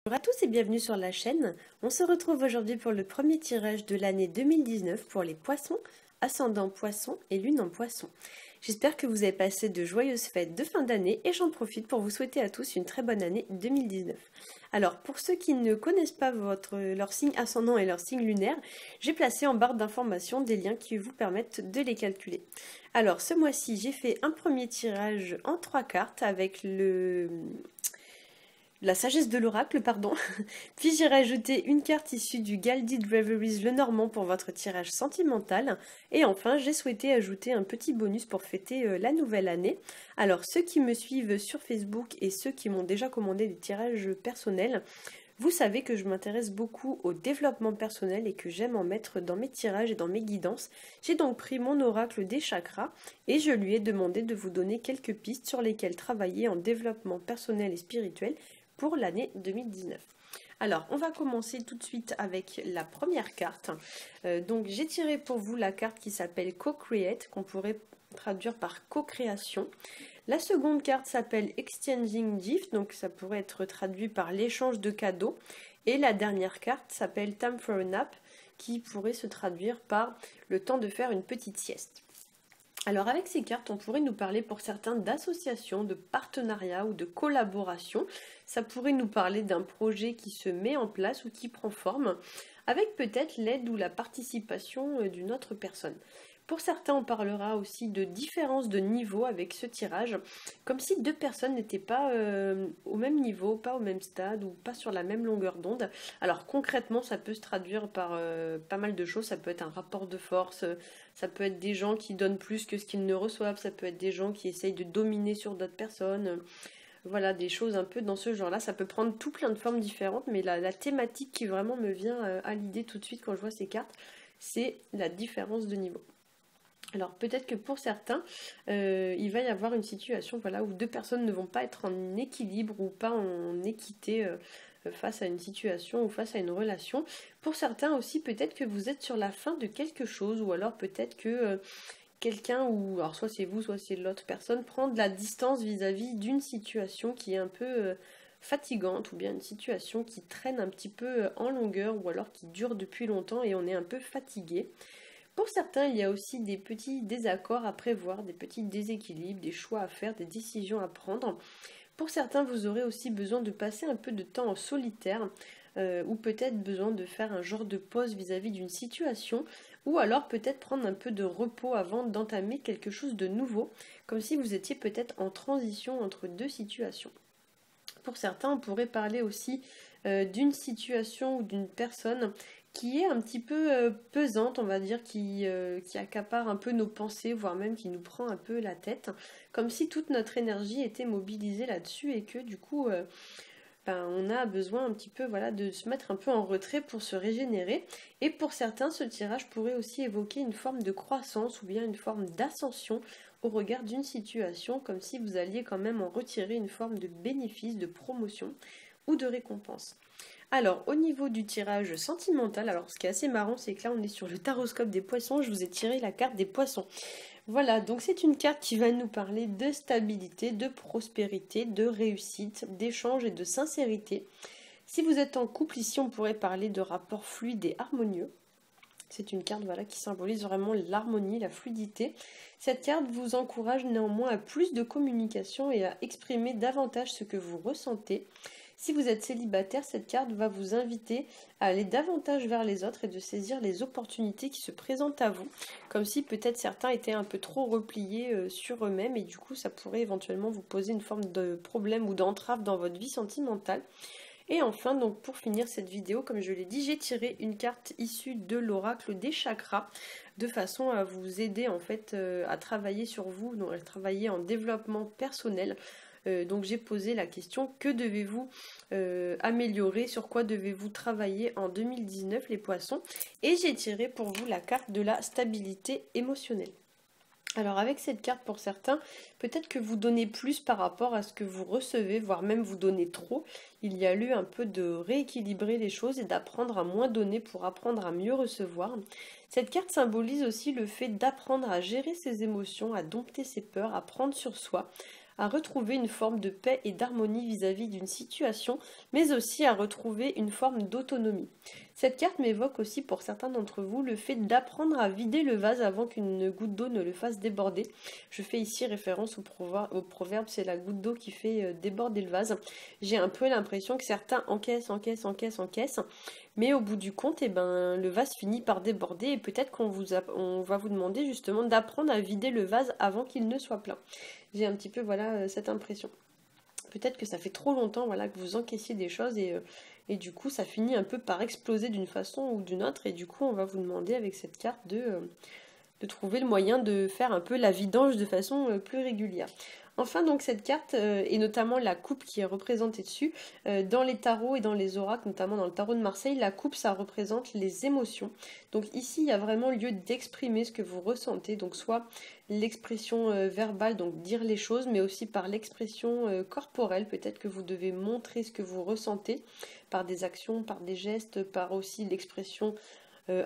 Bonjour à tous et bienvenue sur la chaîne. On se retrouve aujourd'hui pour le premier tirage de l'année 2019 pour les poissons, ascendant poisson et lune en poisson. J'espère que vous avez passé de joyeuses fêtes de fin d'année et j'en profite pour vous souhaiter à tous une très bonne année 2019. Alors pour ceux qui ne connaissent pas leur signe ascendant et leur signe lunaire, j'ai placé en barre d'informations des liens qui vous permettent de les calculer. Alors ce mois-ci j'ai fait un premier tirage en 3 cartes avec la sagesse de l'oracle, pardon. Puis j'ai rajouté une carte issue du Gilded Reveries Lenormand pour votre tirage sentimental. Et enfin, j'ai souhaité ajouter un petit bonus pour fêter la nouvelle année. Alors, ceux qui me suivent sur Facebook et ceux qui m'ont déjà commandé des tirages personnels, vous savez que je m'intéresse beaucoup au développement personnel et que j'aime en mettre dans mes tirages et dans mes guidances. J'ai donc pris mon oracle des chakras et je lui ai demandé de vous donner quelques pistes sur lesquelles travailler en développement personnel et spirituel pour l'année 2019. Alors, on va commencer tout de suite avec la première carte. Donc, j'ai tiré pour vous la carte qui s'appelle Co-Create, qu'on pourrait traduire par co-création. La seconde carte s'appelle Exchanging Gift, donc ça pourrait être traduit par l'échange de cadeaux. Et la dernière carte s'appelle Time for a Nap, qui pourrait se traduire par le temps de faire une petite sieste. Alors avec ces cartes, on pourrait nous parler pour certains d'associations, de partenariats ou de collaboration. Ça pourrait nous parler d'un projet qui se met en place ou qui prend forme, avec peut-être l'aide ou la participation d'une autre personne. Pour certains, on parlera aussi de différence de niveau avec ce tirage, comme si deux personnes n'étaient pas au même niveau, pas au même stade ou pas sur la même longueur d'onde. Alors concrètement, ça peut se traduire par pas mal de choses. Ça peut être un rapport de force, ça peut être des gens qui donnent plus que ce qu'ils ne reçoivent, ça peut être des gens qui essayent de dominer sur d'autres personnes. Voilà, des choses un peu dans ce genre-là. Ça peut prendre tout plein de formes différentes, mais la thématique qui vraiment me vient à l'idée tout de suite quand je vois ces cartes, c'est la différence de niveau. Alors peut-être que pour certains, il va y avoir une situation voilà, où deux personnes ne vont pas être en équilibre ou pas en équité face à une situation ou face à une relation. Pour certains aussi, peut-être que vous êtes sur la fin de quelque chose ou alors peut-être que quelqu'un, ou alors soit c'est vous, soit c'est l'autre personne, prend de la distance vis-à-vis d'une situation qui est un peu fatigante ou bien une situation qui traîne un petit peu en longueur ou alors qui dure depuis longtemps et on est un peu fatigué. Pour certains, il y a aussi des petits désaccords à prévoir, des petits déséquilibres, des choix à faire, des décisions à prendre. Pour certains, vous aurez aussi besoin de passer un peu de temps en solitaire ou peut-être besoin de faire un genre de pause vis-à-vis d'une situation ou alors peut-être prendre un peu de repos avant d'entamer quelque chose de nouveau, comme si vous étiez peut-être en transition entre deux situations. Pour certains, on pourrait parler aussi d'une situation ou d'une personne qui est un petit peu pesante, on va dire, qui accapare un peu nos pensées, voire même qui nous prend un peu la tête, comme si toute notre énergie était mobilisée là-dessus et que du coup, on a besoin un petit peu voilà, de se mettre un peu en retrait pour se régénérer. Et pour certains, ce tirage pourrait aussi évoquer une forme de croissance ou bien une forme d'ascension au regard d'une situation, comme si vous alliez quand même en retirer une forme de bénéfice, de promotion ou de récompense. Alors, au niveau du tirage sentimental, alors ce qui est assez marrant, c'est que là on est sur le taroscope des poissons, je vous ai tiré la carte des poissons. Voilà, donc c'est une carte qui va nous parler de stabilité, de prospérité, de réussite, d'échange et de sincérité. Si vous êtes en couple, ici on pourrait parler de rapports fluides et harmonieux. C'est une carte voilà, qui symbolise vraiment l'harmonie, la fluidité. Cette carte vous encourage néanmoins à plus de communication et à exprimer davantage ce que vous ressentez. Si vous êtes célibataire, cette carte va vous inviter à aller davantage vers les autres et de saisir les opportunités qui se présentent à vous, comme si peut-être certains étaient un peu trop repliés sur eux-mêmes et du coup ça pourrait éventuellement vous poser une forme de problème ou d'entrave dans votre vie sentimentale. Et enfin, donc pour finir cette vidéo, comme je l'ai dit, j'ai tiré une carte issue de l'oracle des chakras, de façon à vous aider en fait à travailler sur vous, donc à travailler en développement personnel. Donc j'ai posé la question, que devez-vous améliorer, sur quoi devez-vous travailler en 2019 les poissons? Et j'ai tiré pour vous la carte de la stabilité émotionnelle. Alors avec cette carte pour certains, peut-être que vous donnez plus par rapport à ce que vous recevez, voire même vous donnez trop. Il y a lieu un peu de rééquilibrer les choses et d'apprendre à moins donner pour apprendre à mieux recevoir. Cette carte symbolise aussi le fait d'apprendre à gérer ses émotions, à dompter ses peurs, à prendre sur soi, à retrouver une forme de paix et d'harmonie vis-à-vis d'une situation, mais aussi à retrouver une forme d'autonomie. Cette carte m'évoque aussi pour certains d'entre vous le fait d'apprendre à vider le vase avant qu'une goutte d'eau ne le fasse déborder. Je fais ici référence au proverbe, c'est la goutte d'eau qui fait déborder le vase. J'ai un peu l'impression que certains encaissent, mais au bout du compte, eh ben, le vase finit par déborder et peut-être on va vous demander justement d'apprendre à vider le vase avant qu'il ne soit plein. J'ai un petit peu cette impression. Peut-être que ça fait trop longtemps que vous encaissiez des choses et du coup ça finit un peu par exploser d'une façon ou d'une autre et du coup on va vous demander avec cette carte de trouver le moyen de faire un peu la vidange de façon plus régulière. Enfin donc cette carte et notamment la coupe qui est représentée dessus, dans les tarots et dans les oracles, notamment dans le tarot de Marseille, la coupe ça représente les émotions. Donc ici il y a vraiment lieu d'exprimer ce que vous ressentez, donc soit l'expression verbale, donc dire les choses, mais aussi par l'expression corporelle, peut-être que vous devez montrer ce que vous ressentez par des actions, par des gestes, par aussi l'expression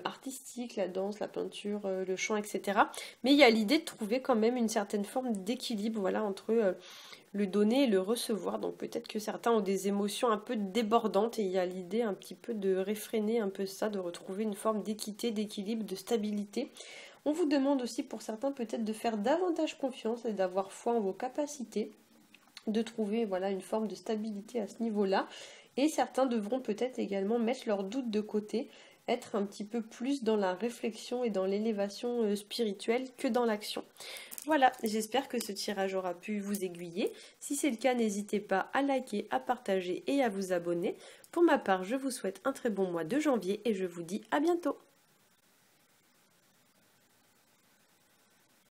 artistique, la danse, la peinture, le chant, etc. Mais il y a l'idée de trouver quand même une certaine forme d'équilibre entre le donner et le recevoir. Donc peut-être que certains ont des émotions un peu débordantes et il y a l'idée un petit peu de réfréner un peu ça, de retrouver une forme d'équité, d'équilibre, de stabilité. On vous demande aussi pour certains peut-être de faire davantage confiance et d'avoir foi en vos capacités, de trouver une forme de stabilité à ce niveau-là. Et certains devront peut-être également mettre leurs doutes de côté, être un petit peu plus dans la réflexion et dans l'élévation spirituelle que dans l'action. Voilà, j'espère que ce tirage aura pu vous aiguiller. Si c'est le cas, n'hésitez pas à liker, à partager et à vous abonner. Pour ma part, je vous souhaite un très bon mois de janvier et je vous dis à bientôt.